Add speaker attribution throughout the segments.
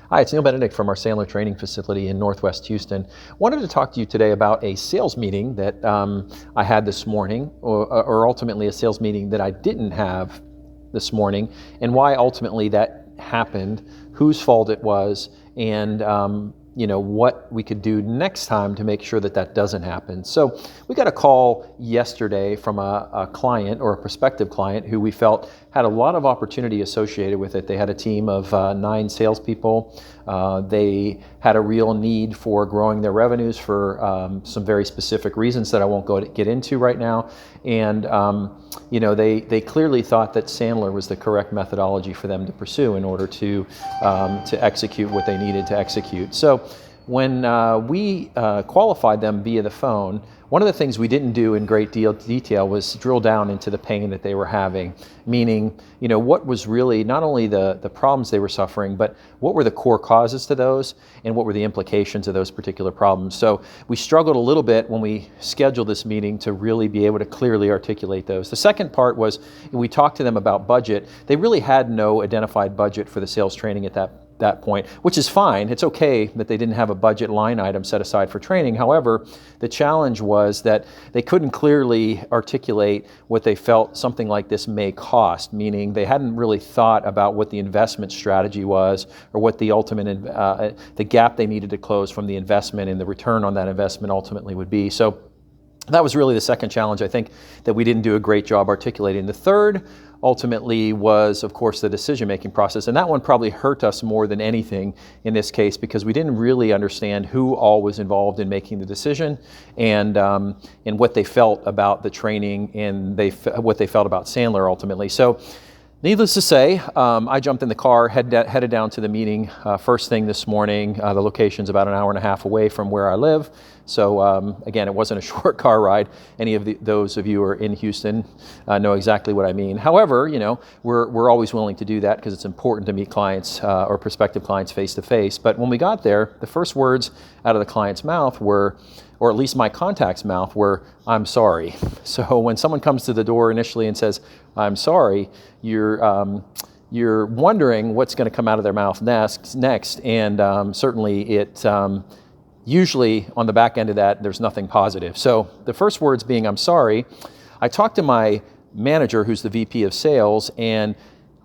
Speaker 1: Hi, it's Neal Benedict from our Sandler Training facility in Northwest Houston. Wanted to talk to you today about a sales meeting that I had this morning, or ultimately a sales meeting that I didn't have this morning, and why ultimately that happened, whose fault it was, and what we could do next time to make sure that that doesn't happen. So we got a call yesterday from a client or a prospective client who we felt had a lot of opportunity associated with it. They had a team of 9 salespeople. They had a real need for growing their revenues for some very specific reasons that I won't get into right now. And they clearly thought that Sandler was the correct methodology for them to pursue in order to execute what they needed to execute. So when we qualified them via the phone, one of the things we didn't do in great detail was drill down into the pain that they were having, meaning, what was really not only the problems they were suffering, but what were the core causes to those and what were the implications of those particular problems. So we struggled a little bit when we scheduled this meeting to really be able to clearly articulate those. The second part was we talked to them about budget. They really had no identified budget for the sales training at that point, which is fine. It's okay that they didn't have a budget line item set aside for training. However, the challenge was that they couldn't clearly articulate what they felt something like this may cost, meaning they hadn't really thought about what the investment strategy was or what the ultimate the gap they needed to close from the investment and the return on that investment ultimately would be. So that was really the second challenge, I think, that we didn't do a great job articulating. The third ultimately was, of course, the decision-making process. And that one probably hurt us more than anything in this case because we didn't really understand who all was involved in making the decision and what they felt about the training and what they felt about Sandler ultimately. So needless to say, I jumped in the car, headed down to the meeting first thing this morning. The location's about an hour and a half away from where I live. So again, it wasn't a short car ride. Any of those of you who are in Houston know exactly what I mean. However, we're always willing to do that because it's important to meet clients or prospective clients face to face. But when we got there, the first words out of the client's mouth were, or at least my contact's mouth, were, "I'm sorry." So when someone comes to the door initially and says, "I'm sorry," you're wondering what's going to come out of their mouth next, and certainly it usually on the back end of that, there's nothing positive. So the first words being, "I'm sorry," I talked to my manager, who's the VP of sales, and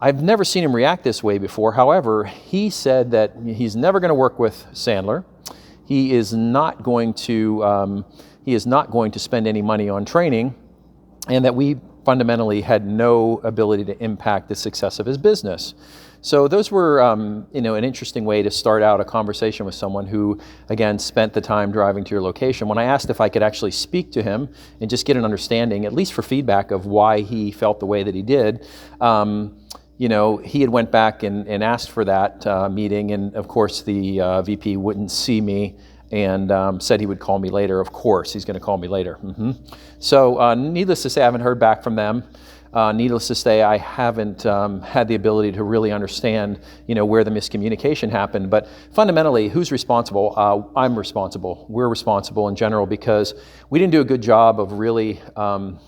Speaker 1: I've never seen him react this way before. However, he said that he's never going to work with Sandler. He is not going to spend any money on training, and that we fundamentally had no ability to impact the success of his business. So those were, an interesting way to start out a conversation with someone who, again, spent the time driving to your location. When I asked if I could actually speak to him and just get an understanding, at least for feedback of why he felt the way that he did, he had went back and asked for that meeting, and of course the VP wouldn't see me and said he would call me later. Of course, he's going to call me later. So needless to say, I haven't heard back from them. Needless to say, I haven't had the ability to really understand, where the miscommunication happened. But fundamentally, who's responsible? I'm responsible. We're responsible in general because we didn't do a good job of really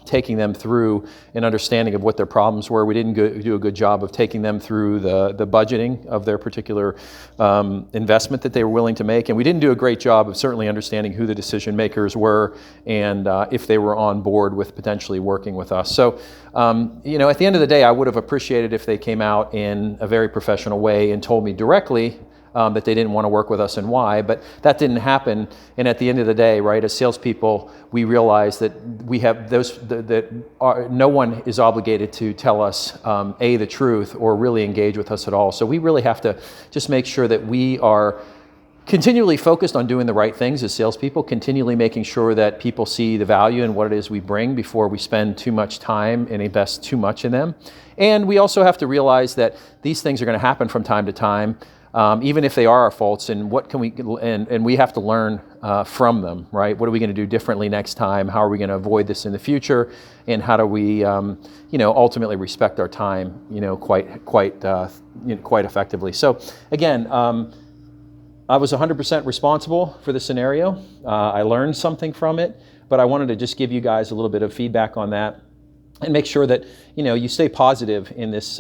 Speaker 1: taking them through an understanding of what their problems were. We didn't do a good job of taking them through the budgeting of their particular investment that they were willing to make. And we didn't do a great job of certainly understanding who the decision makers were and if they were on board with potentially working with us. So at the end of the day, I would have appreciated if they came out in a very professional way and told me directly that they didn't want to work with us and why, but that didn't happen. And at the end of the day, right, as salespeople, we realize that we have no one is obligated to tell us the truth or really engage with us at all. So we really have to just make sure that we are continually focused on doing the right things as salespeople, continually making sure that people see the value in what it is we bring before we spend too much time and invest too much in them. And we also have to realize that these things are going to happen from time to time, even if they are our faults. And we have to learn from them, right? What are we going to do differently next time? How are we going to avoid this in the future? And how do we, ultimately respect our time, quite effectively? So again. I was 100% responsible for the scenario. I learned something from it, but I wanted to just give you guys a little bit of feedback on that and make sure that you stay positive in this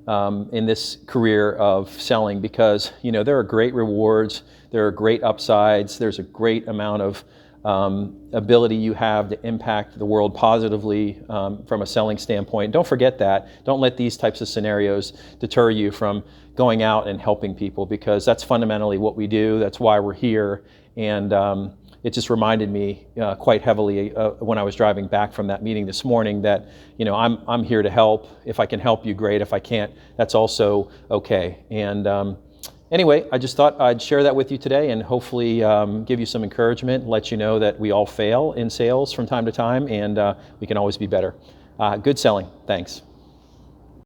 Speaker 1: in this career of selling, because there are great rewards, there are great upsides, there's a great amount of ability you have to impact the world positively from a selling standpoint. Don't forget that. Don't let these types of scenarios deter you from going out and helping people, because that's fundamentally what we do. That's why we're here. And it just reminded me quite heavily when I was driving back from that meeting this morning that I'm here to help. If I can help you, great. If I can't, that's also okay. And anyway, I just thought I'd share that with you today, and hopefully give you some encouragement, let you know that we all fail in sales from time to time, and we can always be better. Good selling. Thanks.